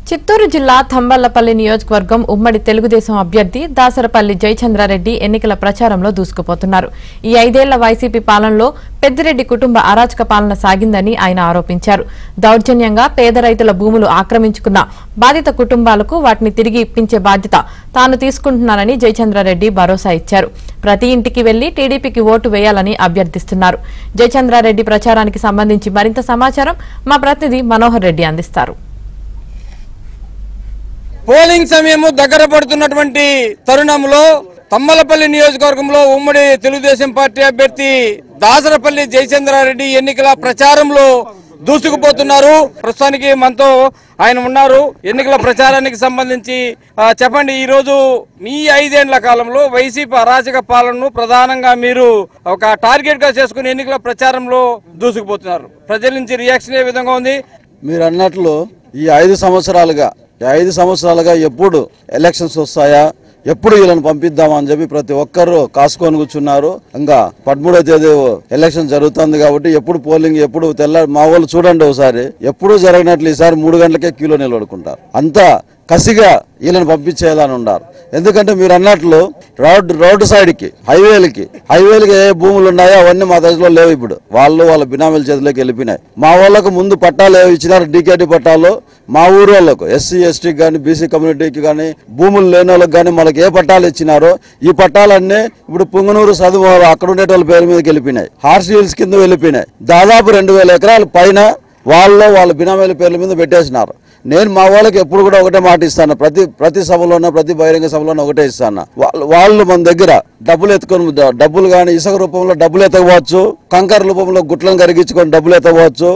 చిత్తూరు జిల్లా తంబళ్లపల్లి నియోజకవర్గం ఉమ్మడి తెలుగుదేశం అభ్యర్థి దాసరపల్లి జయచంద్రారెడ్డి ఎన్నికల ప్రచారంలో దూసుకుపోతున్నారు. ఈ 5 ఏళ్ల వైసీపీ పాలనలో పెద్దిరెడ్డి కుటుంబ అరాచక పాలన సాగిందని ఆయన ఆరోపించారు. దౌర్జన్యంగా పేద రైతుల భూములు ఆక్రమించుకున్న బాధిత కుటుంబాలకు వాటిని తిరిగి ఇప్పించే బాధ్యత తాను తీసుకుంటున్నానని జయచంద్రారెడ్డి భరోసా ఇచ్చారు. ప్రతి ఇంటికి వెళ్లి టీడీపీకి ఓటు వేయాలని అభ్యర్థిస్తున్నారు. జయచంద్రారెడ్డి ప్రచారానికి సంబంధించి మరింత సమాచారం మా ప్రతినిధి మనోహర్ రెడ్డి అందిస్తారు. పోలింగ్ సమయం దగ్గర పడుతున్నటువంటి తరుణంలో తమ్మలపల్లి నియోజకవర్గంలో ఉమ్మడి తెలుగుదేశం పార్టీ అభ్యర్థి దాసరపల్లి జయచంద్రారెడ్డి ఎన్నికల ప్రచారంలో దూసుకుపోతున్నారు. ప్రస్తుతానికి మనతో ఆయన ఉన్నారు. ఎన్నికల ప్రచారానికి సంబంధించి చెప్పండి, ఈ రోజు మీ 5 ఏళ్ల కాలంలో వైసీపీ అరాచక పాలనను ప్రధానంగా మీరు ఒక టార్గెట్ గా చేసుకుని ఎన్నికల ప్రచారంలో దూసుకుపోతున్నారు. ప్రజల నుంచి రియాక్షన్ ఏ విధంగా ఉంది? మీరు అన్నట్లు ఈ 5 సంవత్సరాలుగా ఎప్పుడు ఎలక్షన్స్ వస్తాయా, ఎప్పుడు వీళ్ళని పంపిద్దామని చెప్పి ప్రతి ఒక్కరు కాసుకొని కూర్చున్నారు. ఇంకా 13వ తేదీ ఎలక్షన్ జరుగుతుంది కాబట్టి ఎప్పుడు పోలింగ్ ఎప్పుడు మా వాళ్ళు చూడండి ఒకసారి, ఎప్పుడు జరగనట్లు ఈసారి 3 గంటలకే క్యూలో నిలబడుకుంటారు. అంతా కసిగా వీళ్ళని పంపించేయాలని ఉన్నారు. ఎందుకంటే మీరు అన్నట్లు రోడ్డు సైడ్కి హైవేలకి ఏ భూములు ఉన్నాయో అవన్నీ మా దశలో లేవు. ఇప్పుడు వాళ్ళ బినామీల చేతిలోకి వెళ్ళిపోయినాయి. మా వాళ్ళకు ముందు పట్టాలు ఇచ్చినారు, డీకేటీ పట్టాలు. మా ఊరు వాళ్ళకు ఎస్సీ ఎస్టీకి కానీ బీసీ కమ్యూనిటీకి కానీ భూములు లేని వాళ్ళకి కానీ మనకి ఏ పట్టాలు ఇచ్చినారో ఈ పట్టాలన్నీ ఇప్పుడు పుంగనూరు చదువు అక్కడ ఉండే వాళ్ళ పేరు మీదకి వెళ్ళిపోయినాయి. హార్స్ హీల్స్ కింద వెళ్ళిపోయినాయి. దాదాపు 2000 ఎకరాల పైన వాళ్ళ బినామీల పేర్ల మీద పెట్టేసినారు. నేను మా వాళ్ళకి ఎప్పుడు కూడా ఒకటే మాట ఇస్తాను, ప్రతి సభలోనూ ప్రతి బహిరంగ సభలోనూ ఒకటే ఇస్తాను. వాళ్ళు మన దగ్గర డబ్బులు కానీ ఇసుక రూపంలో డబ్బులు ఎత్తవచ్చు, కంకర రూపంలో గుట్లను కరిగించుకొని డబ్బులు ఎత్తవచ్చు,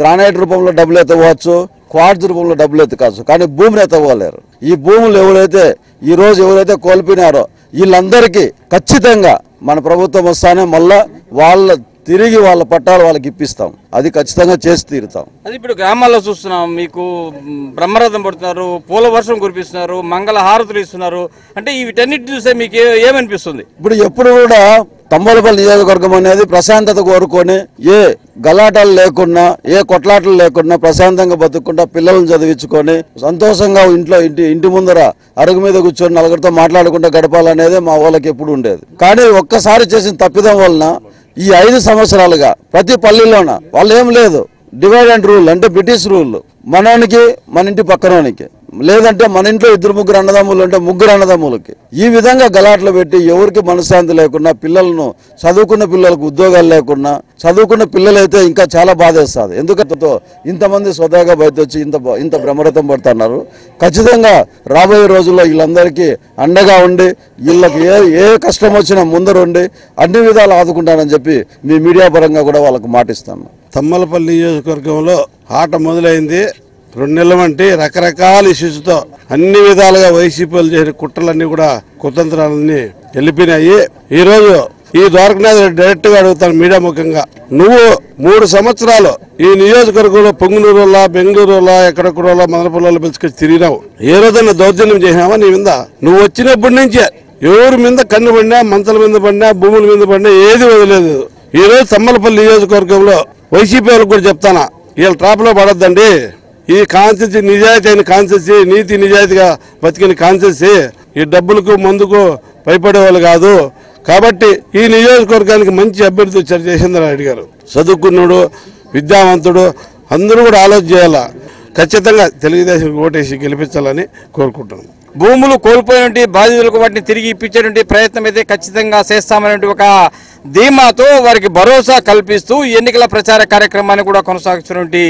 గ్రానైట్ రూపంలో డబ్బులు ఎత్తవచ్చు, క్వార్ట్జ్ రూపంలో డబ్బులు ఎత్తవచ్చు, కానీ భూమిని ఎత్తపోలేరు. ఈ భూములు ఎవరైతే కోల్పోయినారో వీళ్ళందరికీ ఖచ్చితంగా మన ప్రభుత్వం వస్తానే మళ్ళా తిరిగి వాళ్ళ పట్టాలు వాళ్ళకి ఇప్పిస్తాం. అది ఖచ్చితంగా చేసి తీరుతాం. అది ఇప్పుడు గ్రామాల్లో చూస్తున్నాం, మీకు బ్రహ్మరథం పడుతున్నారు, పూల వర్షం కురిపిస్తున్నారు, మంగళ హారతులు ఇస్తున్నారు. అంటే వీటన్నిటి చూస్తే మీకు ఏమనిపిస్తుంది? ఇప్పుడు ఎప్పుడు కూడా తంబలపల్లి నియోజకవర్గం అనేది ప్రశాంతత కోరుకొని ఏ గలాటాలు లేకుండా ఏ కొట్లాటలు లేకుండా ప్రశాంతంగా బతుకుండా పిల్లలను చదివించుకొని సంతోషంగా ఇంటి ముందర అరుగు మీద కూర్చొని నలుగురితో మాట్లాడుకుంటూ గడపాలనేది మా వాళ్ళకి ఎప్పుడు ఉండేది. కానీ ఒక్కసారి చేసిన తప్పిదం వలన ఈ 5 సంవత్సరాలుగా ప్రతి పల్లెల్లోన వాళ్ళు ఏం లేదు, డివైడ్ అండ్ రూల్ అంటే బ్రిటిష్ రూల్. మనోనికి మన ఇంటి పక్కనోనికి, లేదంటే మన ఇంట్లో 2-3 అన్నదమ్ములు అంటే 3 అన్నదమ్ములకి ఈ విధంగా గలాట్లు పెట్టి ఎవరికి మనశ్శాంతి లేకుండా పిల్లలను చదువుకున్న పిల్లలకు ఉద్యోగాలు లేకుండా చదువుకున్న పిల్లలైతే ఇంకా చాలా బాధేస్తుంది. ఎందుకంటే ఇంతమంది స్వతహాగా బయట వచ్చి ఇంత బ్రహ్మరథం పడుతున్నారు. ఖచ్చితంగా రాబోయే రోజుల్లో వీళ్ళందరికీ అండగా ఉండి వీళ్ళకి ఏ కష్టం వచ్చినా ముందరుండి అన్ని విధాలు ఆదుకుంటానని చెప్పి మీ మీడియా పరంగా కూడా వాళ్ళకు మాటిస్తాను. తమ్మలపల్లి నియోజకవర్గంలో ఆట మొదలైంది. 2 నెలల వంటి రకరకాల ఇష్యూస్తో అన్ని విధాలుగా వైసీపీలు చేసిన కుట్రలన్నీ కూడా కుతంత్రాలన్నీ వెళ్ళిపోయినాయి. ఈరోజు ఈ ద్వారకనాథ్ డైరెక్ట్ గా అడుగుతాను మీడియా ముఖంగా, నువ్వు 3 సంవత్సరాలు ఈ నియోజకవర్గంలో పొంగునూరు బెంగళూరు ఎక్కడెక్కడో మదనపల్లి పిలుచుకొచ్చి తిరిగినావు. ఏ రోజైనా దౌర్జన్యం చేసినావా? నీ మీద నువ్వు వచ్చినప్పటి నుంచే ఎవరి మీద కన్ను పడినా, మంచల మీద పడినా, భూముల మీద పడినా ఏది వదిలేదు. ఈ రోజు తమ్మలపల్లి నియోజకవర్గంలో వైసీపీ వాళ్ళకి కూడా చెప్తానా, వీళ్ళ ట్రాప్ లో పడొద్దండి. ఈ కాన్సెన్సీ నిజాయితీ అయిన కాన్సెన్సీ, నీతి నిజాయితీగా బతికిన కాన్సెన్సీ, ఈ డబ్బులకు మందుకు భయపడేవాళ్ళు కాదు. కాబట్టి ఈ నియోజకవర్గానికి మంచి అభ్యర్థి వచ్చారు జయచంద్రారెడ్డి గారు. చదువుకున్నాడు, విద్యావంతుడు, అందరూ కూడా ఆలోచన చేయాలా. ఖచ్చితంగా తెలుగుదేశం ఓటేసి గెలిపించాలని కోరుకుంటున్నాం. భూములు కోల్పోయినటువంటి బాధితులకు వాటిని తిరిగి ఇప్పించేటువంటి ప్రయత్నం అయితే ఖచ్చితంగా చేస్తామనే ఒక ధీమాతో వారికి భరోసా కల్పిస్తూ ఎన్నికల ప్రచార కార్యక్రమాన్ని కూడా కొనసాగుతున్నటువంటి